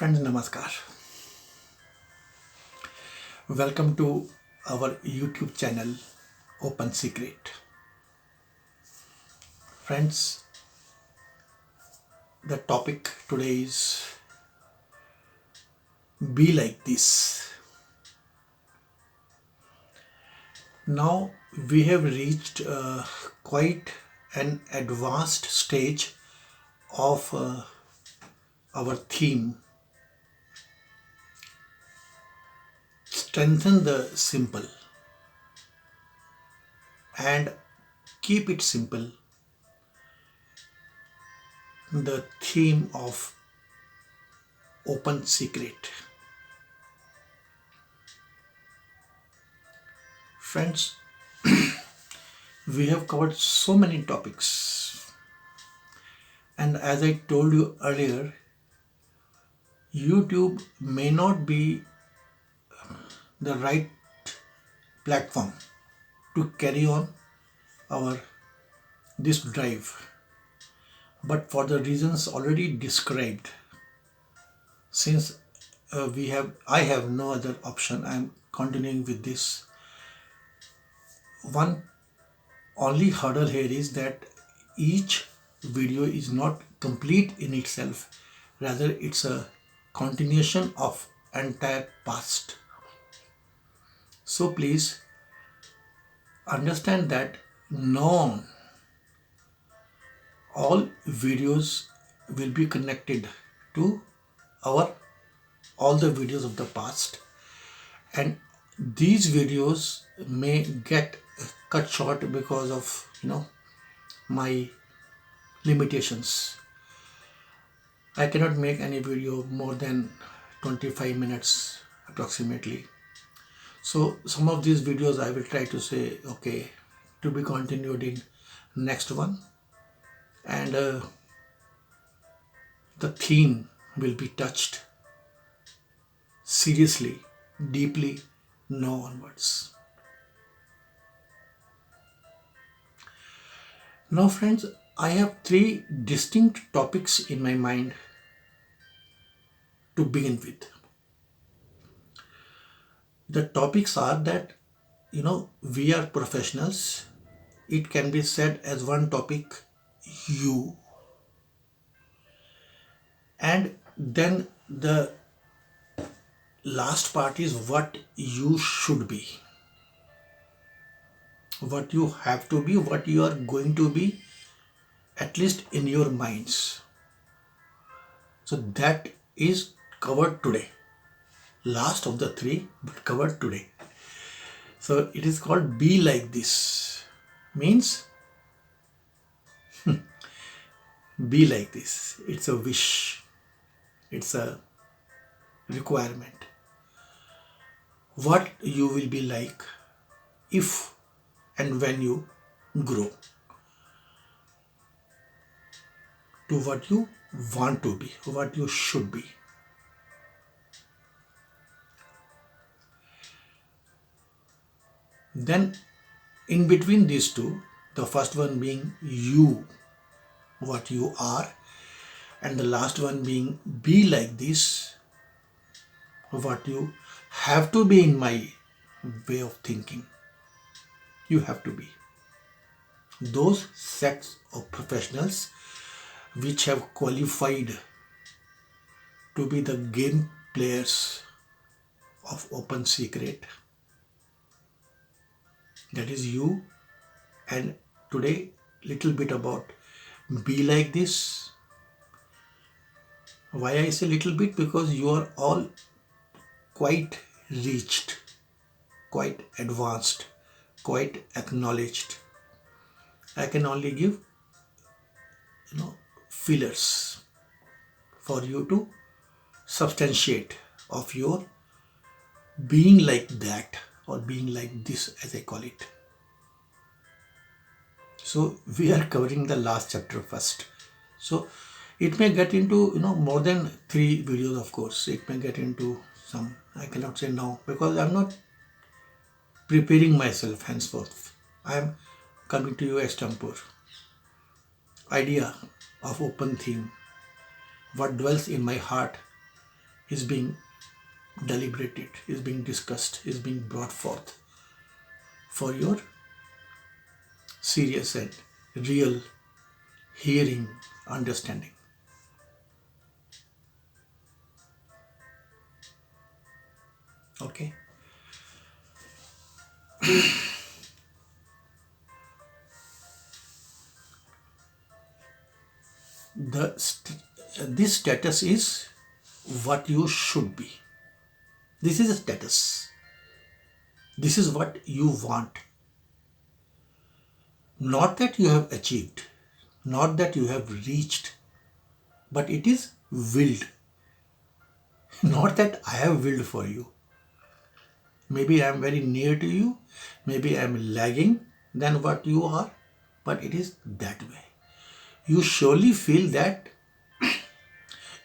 Friends, Namaskar. Welcome to our YouTube channel, Open Secret. Friends, the topic today is Be Like This. Now we have reached quite an advanced stage of our theme, strengthen the simple and keep it simple. The theme of Open Secret. Friends, we have covered so many topics, and as I told you earlier, YouTube may not be the right platform to carry on our this drive, but for the reasons already described, since I have no other option, I am continuing with this. One only hurdle here is that each video is not complete in itself, rather it's a continuation of entire past. So please understand that no, all videos will be connected to our all the videos of the past, and these videos may get cut short because of my limitations. I cannot make any video more than 25 minutes approximately. So some of these videos I will try to say, okay, to be continued in next one, and the theme will be touched seriously, deeply, now onwards. Now friends, I have three distinct topics in my mind to begin with. The topics are that, we are professionals. It can be said as one topic, you. And then the last part is what you should be. What you have to be, what you are going to be, at least in your minds. So that is covered today. Last of the three, but covered today. So it is called Be Like This. Means be like this. It's a wish. It's a requirement. What you will be like if and when you grow to what you want to be, what you should be. Then in between these two, the first one being you, what you are, and the last one being be like this, what you have to be in my way of thinking. You have to be. Those sets of professionals which have qualified to be the game players of Open Secret. That is you. And today, little bit about Be Like This. Why I say little bit? Because you are all quite reached, quite advanced, quite acknowledged. I can only give fillers for you to substantiate of your being like that, or being like this, as I call it. So we are covering the last chapter first. So it may get into more than 3 videos, of course. It may get into some, I cannot say now, because I'm not preparing myself henceforth. I am coming to you extempore. Idea of open theme, what dwells in my heart is being deliberated, is being discussed, is being brought forth for your serious and real hearing, understanding. Okay. This status is what you should be. This is a status. This is what you want. Not that you have achieved, not that you have reached, but it is willed. Not that I have willed for you. Maybe I am very near to you, maybe I am lagging than what you are, but it is that way. You surely feel that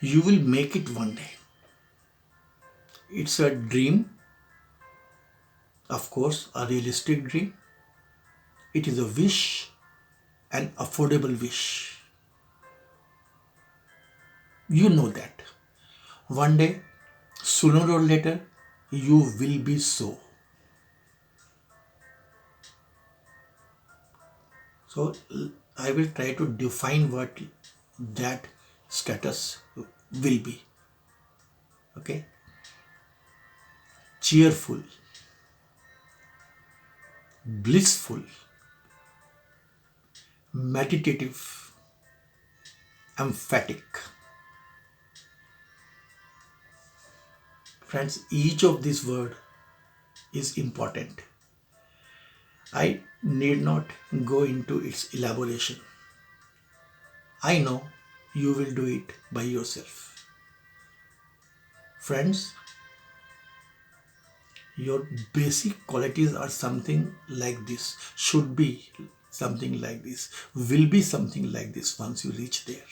you will make it one day. It's a dream, of course, a realistic dream. It is a wish, an affordable wish. You know that. One day, sooner or later, you will be so. So, I will try to define what that status will be. Okay? Cheerful, blissful, meditative, emphatic. Friends, each of these words is important. I need not go into its elaboration. I know you will do it by yourself. Friends, your basic qualities are something like this, should be something like this, will be something like this once you reach there.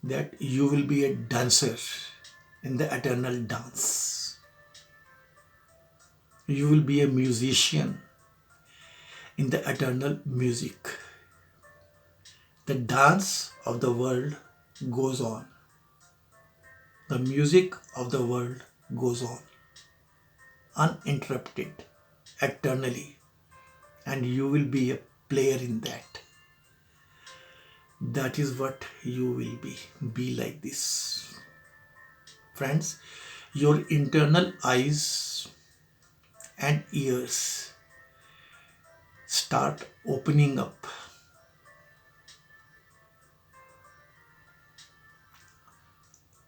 That you will be a dancer in the eternal dance. You will be a musician in the eternal music. The dance of the world goes on. The music of the world goes on, uninterrupted, eternally, and you will be a player in that. That is what you will be. Be like this. Friends, your internal eyes and ears start opening up.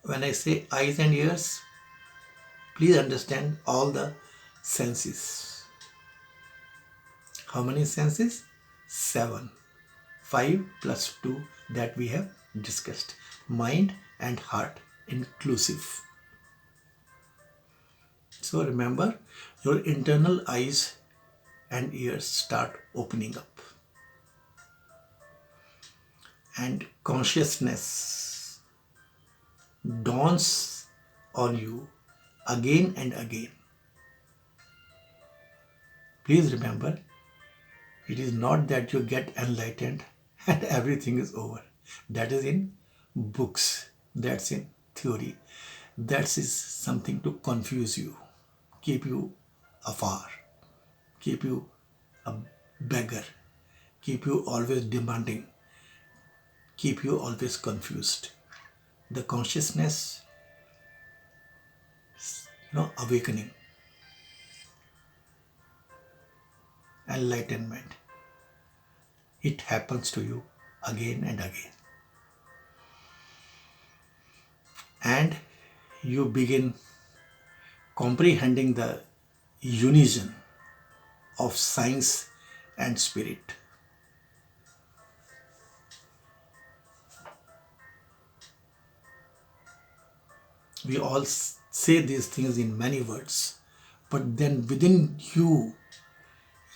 When I say eyes and ears, please understand all the senses. How many senses? 7. 5 plus 2 that we have discussed. Mind and heart inclusive. So remember, your internal eyes and ears start opening up. And consciousness dawns on you again and again. Please remember, it is not that you get enlightened and everything is over. That is in books, that's in theory. That is something to confuse you, keep you afar, keep you a beggar, keep you always demanding, keep you always confused. The consciousness, awakening, enlightenment, it happens to you again and again. And you begin comprehending the unison of science and spirit. We all say these things in many words, but then within you,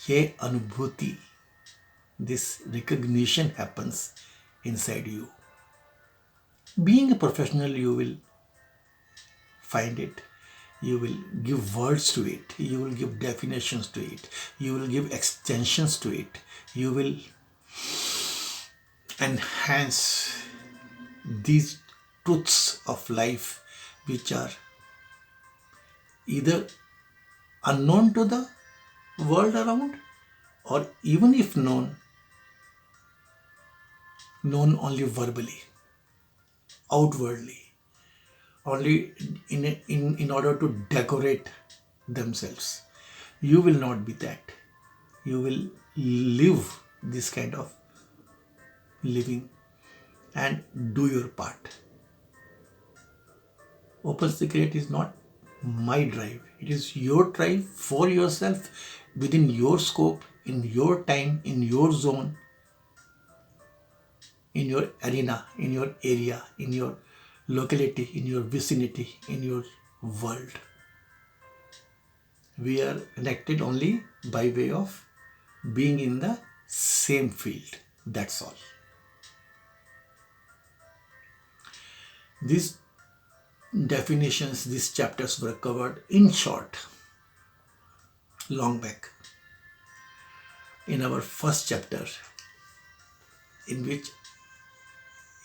ye anubhuti, this recognition happens inside you. Being a professional, you will find it. You will give words to it. You will give definitions to it. You will give extensions to it. You will enhance these truths of life which are either unknown to the world around, or even if known only verbally, outwardly, only in order to decorate themselves. You will not be that. You will live this kind of living and do your part. Open Secret is not my drive. It is your drive for yourself, within your scope, in your time, in your zone, in your arena, in your area, in your locality, in your vicinity, in your world. We are connected only by way of being in the same field. That's all. These definitions, these chapters were covered in short long back in our first chapter, in which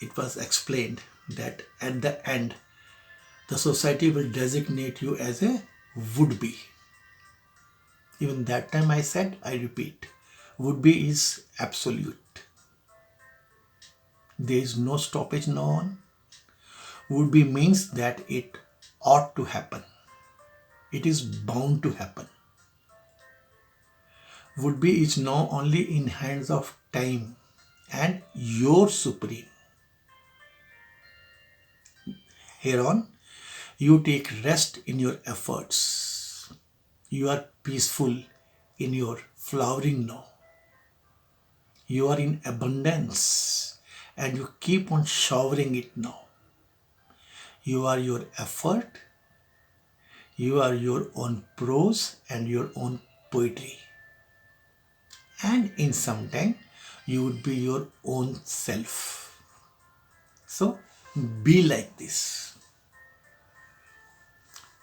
it was explained that at the end the society will designate you as a would-be. Even that time I said, I repeat, would-be is absolute. There is no stoppage now on. Would-be means that it ought to happen. It is bound to happen. Would-be is now only in hands of time and your supreme. Hereon, you take rest in your efforts. You are peaceful in your flowering now. You are in abundance and you keep on showering it now. You are your effort. You are your own prose and your own poetry. And in some time, you would be your own self. So, be like this.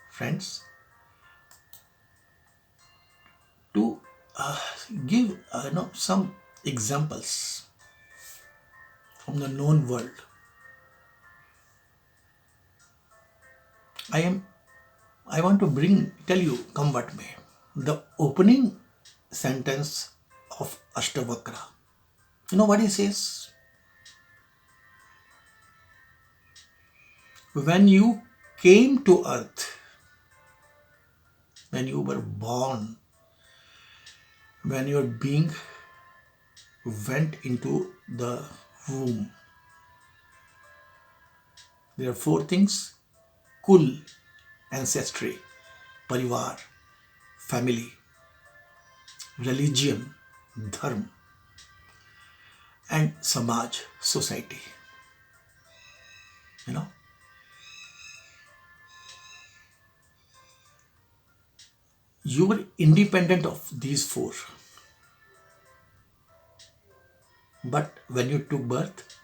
Friends, to give some examples from the known world, I want to tell you, come what may, the opening sentence of Ashtavakra. You know what he says? When you came to earth, when you were born, when your being went into the womb, there are four things: kul, ancestry; parivar, family; religion, dharma; and samaj, society. You know, you were independent of these four. But when you took birth,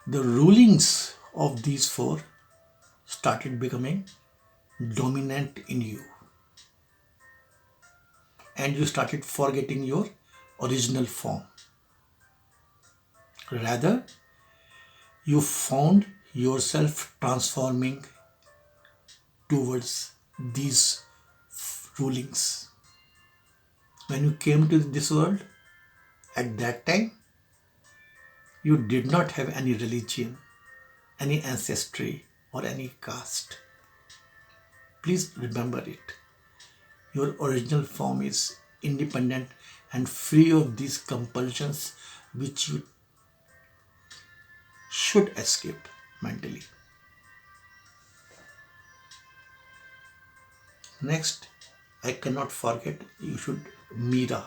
the rulings of these four started becoming dominant in you. And you started forgetting your original form. Rather, you found yourself transforming towards these rulings. When you came to this world, at that time, you did not have any religion, any ancestry, or any caste. Please remember it. Your original form is independent and free of these compulsions which you should escape mentally. Next, I cannot forget, you should Meera.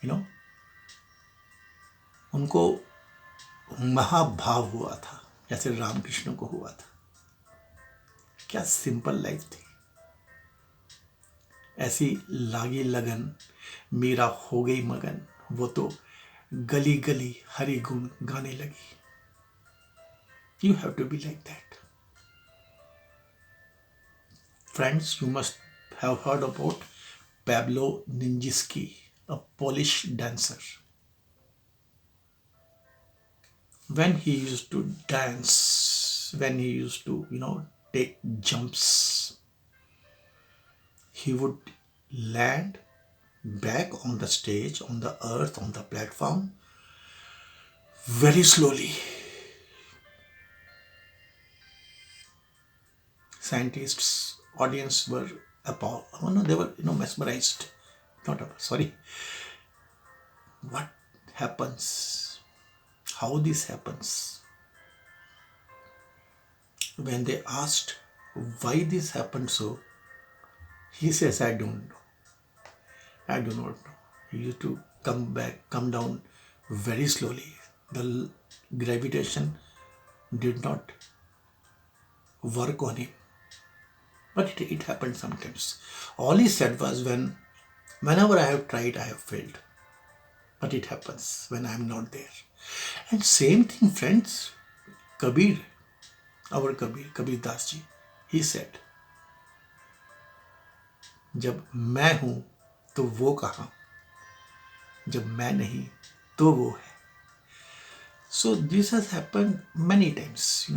You know, उनको महाभाव हुआ था जैसे रामकृष्ण को हुआ था. क्या simple life थी. ऐसी लागी लगन मीरा हो गई मगन, वो तो गली गली हरि गुण गाने लगी. You have to be like that. Friends, you must have heard about Pablo Nijinsky, a Polish dancer. When he used to dance, when he used to, take jumps, he would land back on the stage, on the earth, on the platform, very slowly. Scientists, audience were appalled. Oh no, they were, mesmerized. Not sorry. What happens? How this happens? When they asked why this happened so, he says, I don't know. I do not know. He used to come down very slowly. The gravitation did not work on him. But it happened sometimes. All he said was, whenever I have tried, I have failed. But it happens when I am not there. And same thing, friends, Kabir, our Kabir Das ji, he said, जब मैं हूं तो वो कहां, जब मैं नहीं तो वो है. So this has happened many times,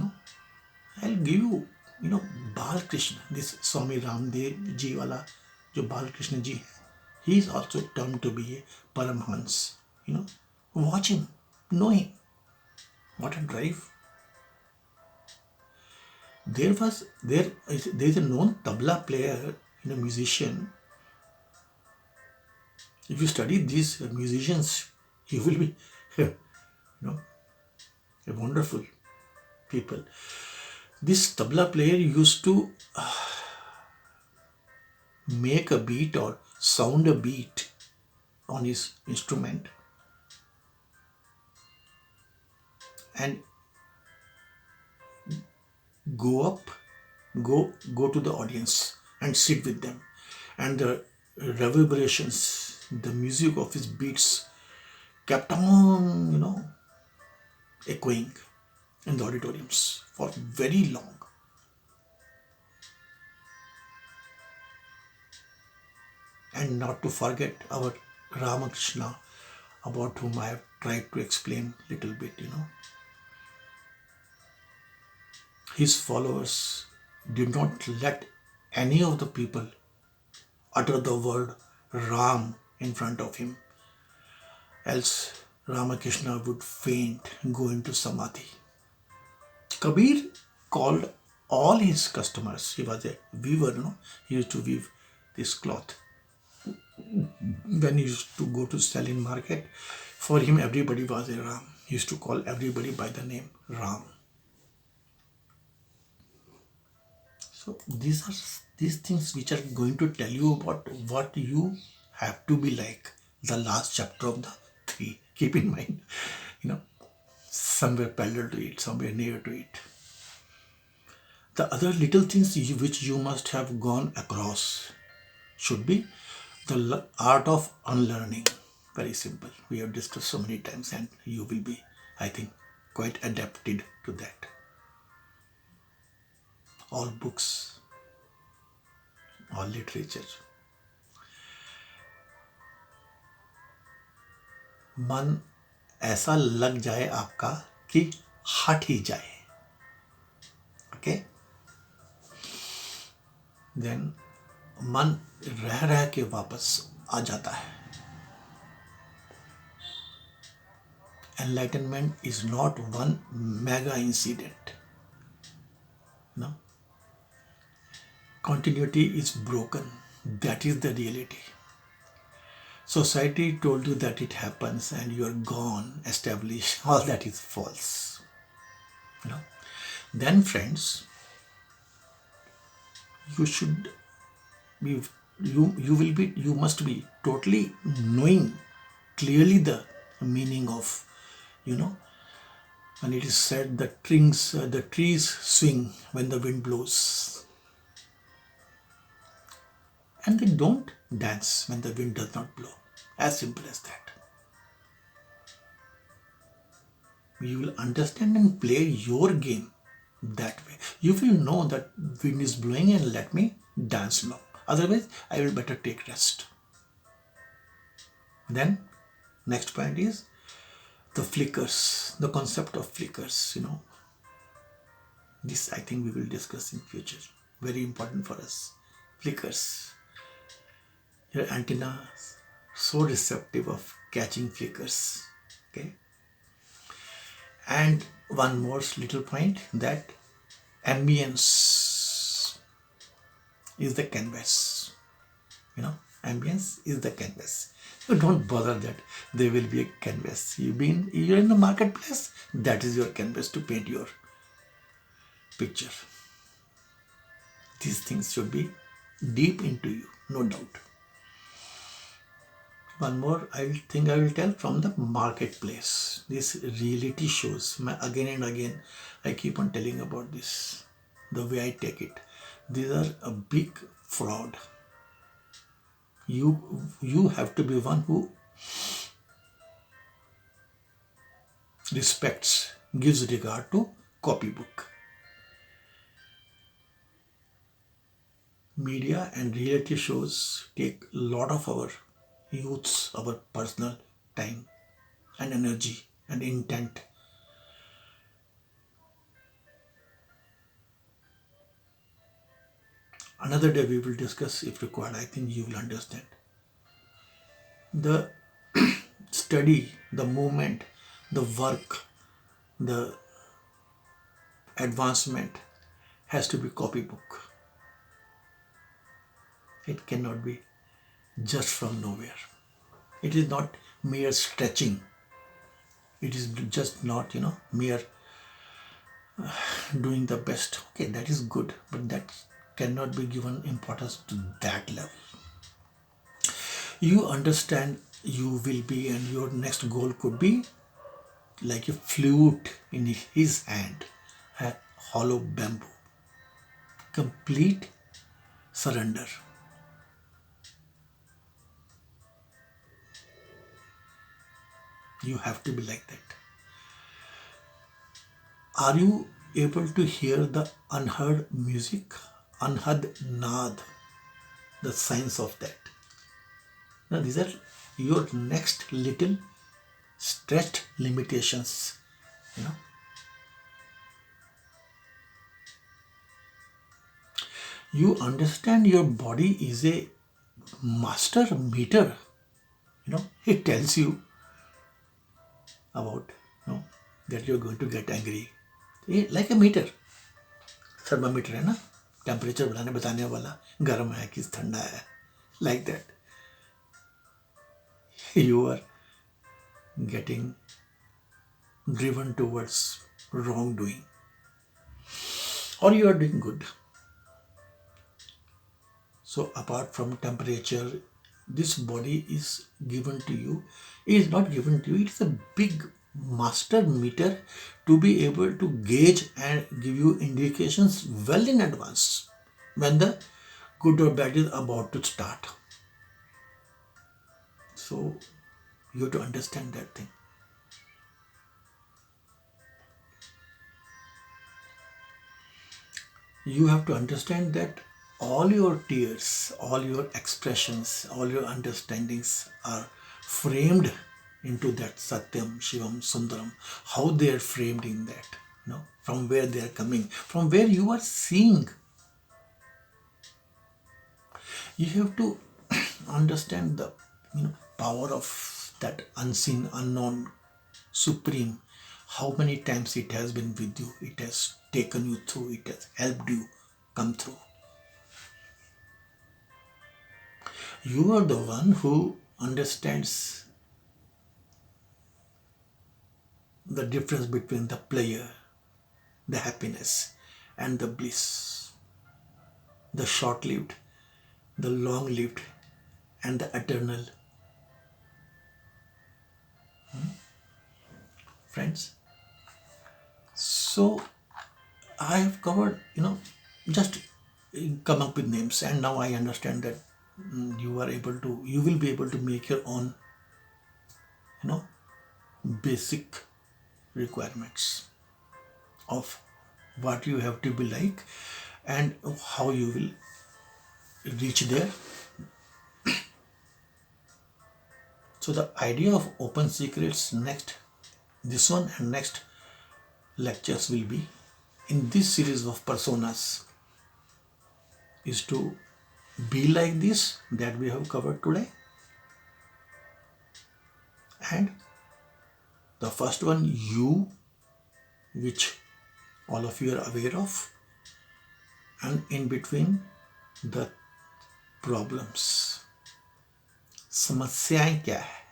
I'll give you, Bal Krishna, this Swami Ramdev ji wala, jo Bal Krishna ji hai, he is also termed to be a Paramhans. Watch him, know him. What a drive. There is a known tabla player, musician. If you study these musicians, you will be, a wonderful people. This tabla player used to make a beat or sound a beat on his instrument and go to the audience and sit with them, and the reverberations, the music of his beats kept on, echoing in the auditoriums for very long. And not to forget our Ramakrishna, about whom I have tried to explain a little bit, His followers did not let any of the people utter the word Ram in front of him, else Ramakrishna would faint, go into samadhi. Kabir called all his customers, he was a weaver, he used to weave this cloth. When he used to go to sell in market, for him everybody was a Ram. He used to call everybody by the name Ram. So these things which are going to tell you about what you have to be like. The last chapter of the 3. Keep in mind, somewhere parallel to it, somewhere near to it. The other little things which you must have gone across should be the art of unlearning. Very simple. We have discussed so many times, and you will be, I think, quite adapted to that. All books, all literature. मन ऐसा लग जाए आपका कि हट ही जाए. Okay? Then मन रह के वापस आ जाता है. Enlightenment is not one mega incident. No. Continuity is broken. That is the reality. Society told you that it happens and you are gone, established. All that is false. Then, friends, you should be, you must be totally knowing clearly the meaning of, when it is said the trees swing when the wind blows, and they don't dance when the wind does not blow. As simple as that. You will understand and play your game that way. You will know that wind is blowing and let me dance now. Otherwise, I will better take rest. Then, next point is the flickers, the concept of flickers, This I think we will discuss in future. Very important for us. Flickers. Your antenna so receptive of catching flickers. Okay. And one more little point, that ambience is the canvas. Ambience is the canvas. You don't bother that there will be a canvas. You're in the marketplace, that is your canvas to paint your picture. These things should be deep into you, no doubt. One more I will tell from the marketplace. These reality shows, again and again, I keep on telling about this. The way I take it, these are a big fraud. You have to be one who respects, gives regard to copybook. Media and reality shows take a lot of our youth's, our personal time and energy and intent. Another day we will discuss if required. I think you will understand. The study, the movement, the work, the advancement has to be copybook. It cannot be just from nowhere. It is not mere stretching. It is just not, mere doing the best. Okay, that is good, but that cannot be given importance to that level. You understand, you will be, and your next goal could be like a flute in his hand, a hollow bamboo. Complete surrender. You have to be like that. Are you able to hear the unheard music, unheard naad, the signs of that? Now, these are your next little stretched limitations. You understand your body is a master meter. It tells you about that you're going to get angry. Like a meter. Thermometer है ना, temperature बताने वाला, गर्म है कि ठंडा है. Like that. You are getting driven towards wrongdoing, or you are doing good. So apart from temperature, this body is given to you. It is not given to you. It is a big master meter to be able to gauge and give you indications well in advance when the good or bad is about to start. So you have to understand that thing. You have to understand that all your tears, all your expressions, all your understandings are framed into that Satyam, Shivam, Sundaram. How they are framed in that, from where they are coming, from where you are seeing. You have to understand the power of that unseen, unknown, supreme. How many times it has been with you, it has taken you through, it has helped you come through. You are the one who understands the difference between the pleasure, the happiness, and the bliss, the short-lived, the long-lived, and the eternal. Friends, so I have covered, just come up with names, and now I understand that you will be able to make your own, basic requirements of what you have to be like and how you will reach there. So the idea of open secrets, this one and next lectures will be in this series of personas is to be like this that we have covered today. And the first one, you, which all of you are aware of, and in between the problems. समस्याएं क्या है,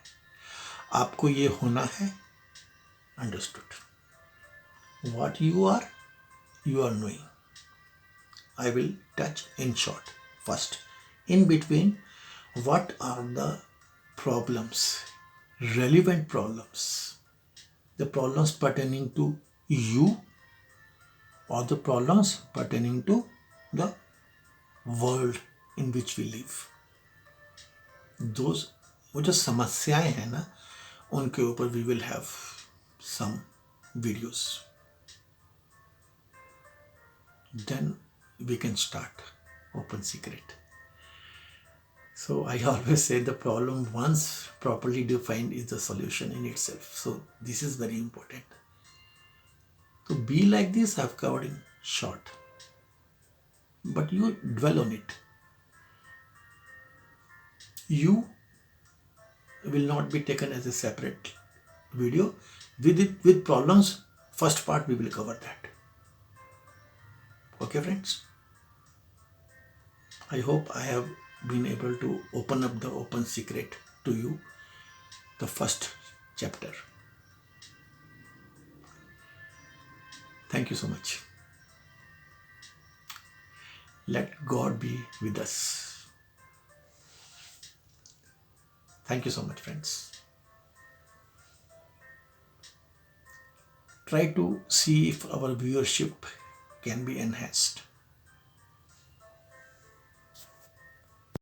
आपको ये होना है, understood. What you are knowing. I will touch in short. First, in between, what are the problems, relevant problems, the problems pertaining to you or the problems pertaining to the world in which we live. Those वो जो समस्याएं हैं ना, उनके ऊपर we will have some videos. Then we can start open secret. So I always say the problem once properly defined is the solution in itself. So this is very important. To be like this, I've covered in short, but you dwell on it. You will not be taken as a separate video. With problems, first part we will cover that. Okay, friends? I hope I have been able to open up the open secret to you, the first chapter. Thank you so much. Let God be with us. Thank you so much, friends. Try to see if our viewership can be enhanced.